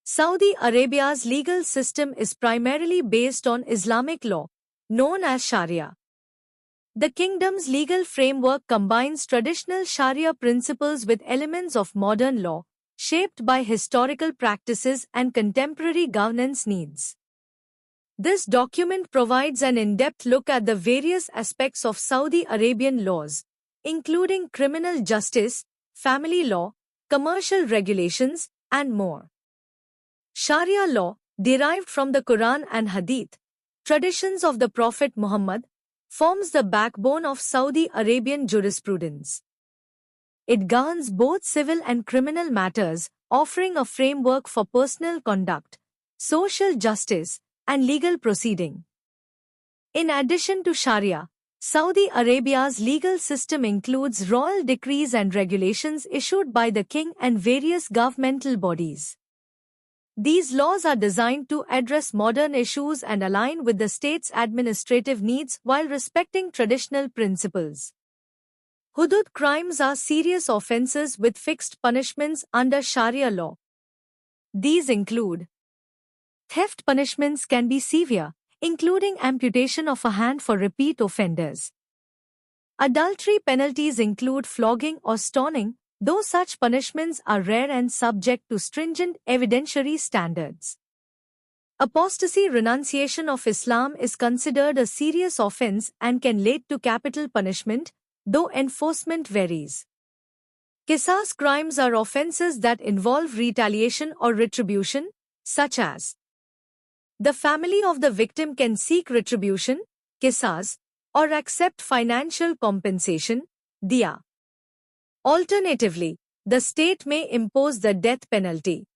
Saudi Arabia's legal system is primarily based on Islamic law, known as Sharia. The kingdom's legal framework combines traditional Sharia principles with elements of modern law, shaped by historical practices and contemporary governance needs. This document provides an in-depth look at the various aspects of Saudi Arabian laws, including criminal justice, family law, commercial regulations, and more. Sharia law, derived from the Quran and Hadith, traditions of the Prophet Muhammad, forms the backbone of Saudi Arabian jurisprudence. It governs both civil and criminal matters, offering a framework for personal conduct, social justice, and legal proceeding. In addition to Sharia, Saudi Arabia's legal system includes royal decrees and regulations issued by the king and various governmental bodies. These laws are designed to address modern issues and align with the state's administrative needs while respecting traditional principles. Hudud crimes are serious offenses with fixed punishments under Sharia law. These include: theft punishments can be severe, including amputation of a hand for repeat offenders. Adultery penalties include flogging or stoning, though such punishments are rare and subject to stringent evidentiary standards. Apostasy renunciation of Islam is considered a serious offense and can lead to capital punishment, though enforcement varies. Qisas crimes are offenses that involve retaliation or retribution, such as: the family of the victim can seek retribution, qisas, or accept financial compensation, diya. Alternatively, the state may impose the death penalty.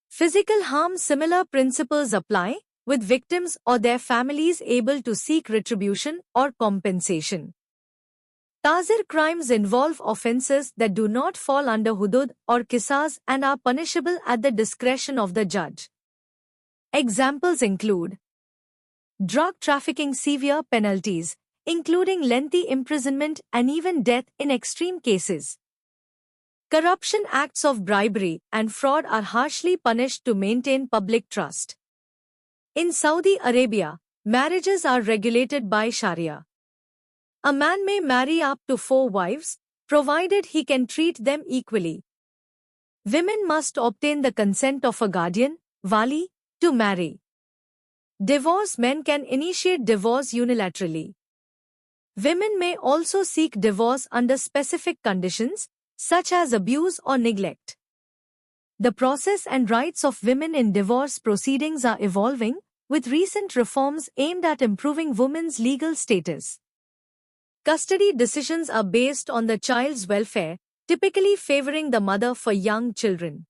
Physical harm. Similar principles apply, with victims or their families able to seek retribution or compensation. Tazir crimes involve offenses that do not fall under hudud or qisas and are punishable at the discretion of the judge. Examples include drug trafficking, severe penalties, including lengthy imprisonment and even death in extreme cases. Corruption. Acts of bribery and fraud are harshly punished to maintain public trust. In Saudi Arabia, marriages are regulated by Sharia. A man may marry up to 4 wives, provided he can treat them equally. Women must obtain the consent of a guardian, wali, to marry. Divorce. Men can initiate divorce unilaterally. Women may also seek divorce under specific conditions, such as abuse or neglect. The process and rights of women in divorce proceedings are evolving, with recent reforms aimed at improving women's legal status. Custody decisions are based on the child's welfare, typically favoring the mother for young children.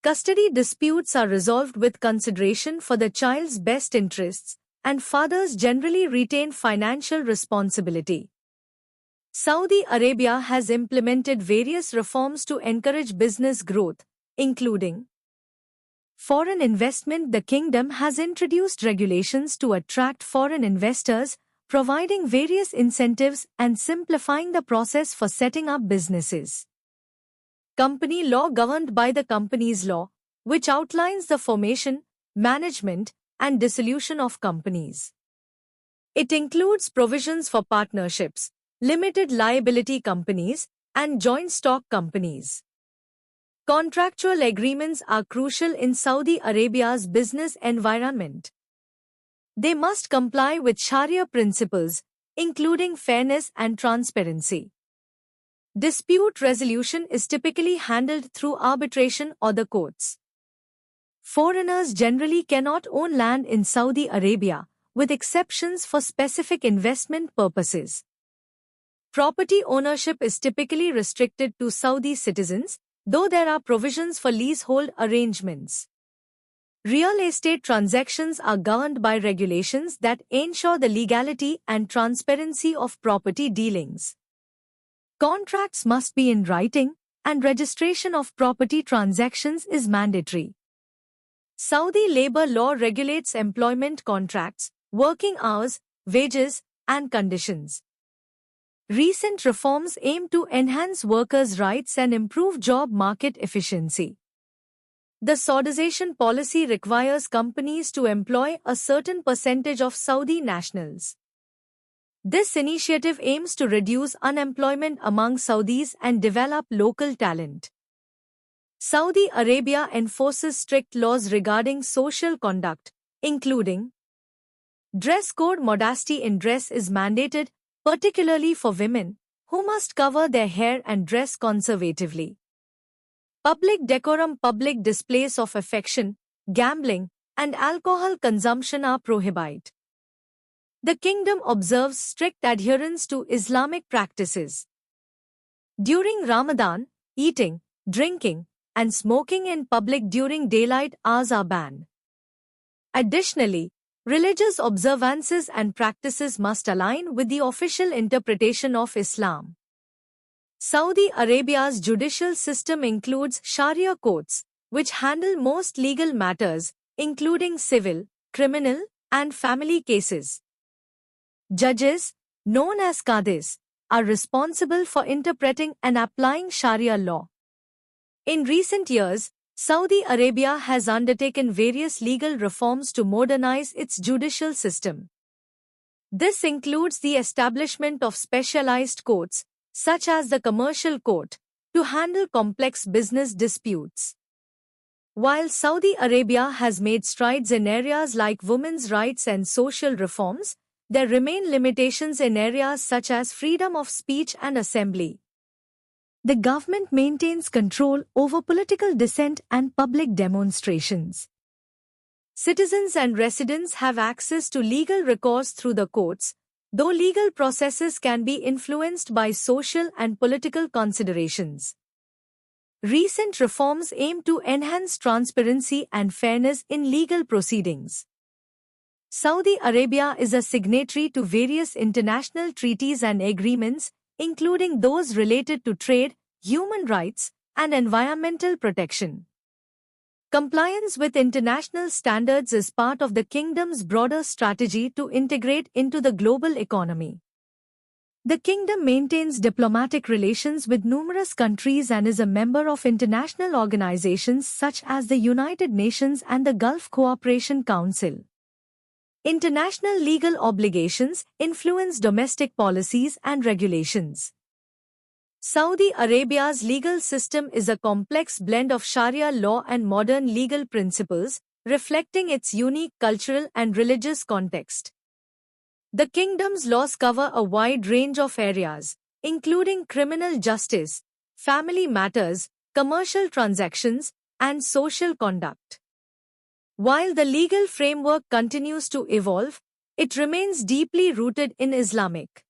Custody disputes are resolved with consideration for the child's best interests, and fathers generally retain financial responsibility. Saudi Arabia has implemented various reforms to encourage business growth, including foreign investment. The kingdom has introduced regulations to attract foreign investors, providing various incentives and simplifying the process for setting up businesses. Company law. Governed by the Companies Law, which outlines the formation, management, and dissolution of companies. It includes provisions for partnerships, limited liability companies, and joint stock companies. Contractual agreements are crucial in Saudi Arabia's business environment. They must comply with Sharia principles, including fairness and transparency. Dispute resolution is typically handled through arbitration or the courts. Foreigners generally cannot own land in Saudi Arabia, with exceptions for specific investment purposes. Property ownership is typically restricted to Saudi citizens, though there are provisions for leasehold arrangements. Real estate transactions are governed by regulations that ensure the legality and transparency of property dealings. Contracts must be in writing, and registration of property transactions is mandatory. Saudi labor law regulates employment contracts, working hours, wages, and conditions. Recent reforms aim to enhance workers' rights and improve job market efficiency. The Saudization policy requires companies to employ a certain percentage of Saudi nationals. This initiative aims to reduce unemployment among Saudis and develop local talent. Saudi Arabia enforces strict laws regarding social conduct, including dress code. Modesty in dress is mandated, particularly for women, who must cover their hair and dress conservatively. Public decorum. Public displays of affection, gambling, and alcohol consumption are prohibited. The kingdom observes strict adherence to Islamic practices. During Ramadan, eating, drinking, and smoking in public during daylight hours are banned. Additionally, religious observances and practices must align with the official interpretation of Islam. Saudi Arabia's judicial system includes Sharia courts, which handle most legal matters, including civil, criminal, and family cases. Judges, known as qadis, are responsible for interpreting and applying Sharia law. In recent years, Saudi Arabia has undertaken various legal reforms to modernize its judicial system. This includes the establishment of specialized courts, such as the Commercial Court, to handle complex business disputes. While Saudi Arabia has made strides in areas like women's rights and social reforms, there remain limitations in areas such as freedom of speech and assembly. The government maintains control over political dissent and public demonstrations. Citizens and residents have access to legal recourse through the courts, though legal processes can be influenced by social and political considerations. Recent reforms aim to enhance transparency and fairness in legal proceedings. Saudi Arabia is a signatory to various international treaties and agreements, including those related to trade, human rights, and environmental protection. Compliance with international standards is part of the kingdom's broader strategy to integrate into the global economy. The kingdom maintains diplomatic relations with numerous countries and is a member of international organizations such as the United Nations and the Gulf Cooperation Council. International legal obligations influence domestic policies and regulations. Saudi Arabia's legal system is a complex blend of Sharia law and modern legal principles, reflecting its unique cultural and religious context. The kingdom's laws cover a wide range of areas, including criminal justice, family matters, commercial transactions, and social conduct. While the legal framework continues to evolve, it remains deeply rooted in Islamic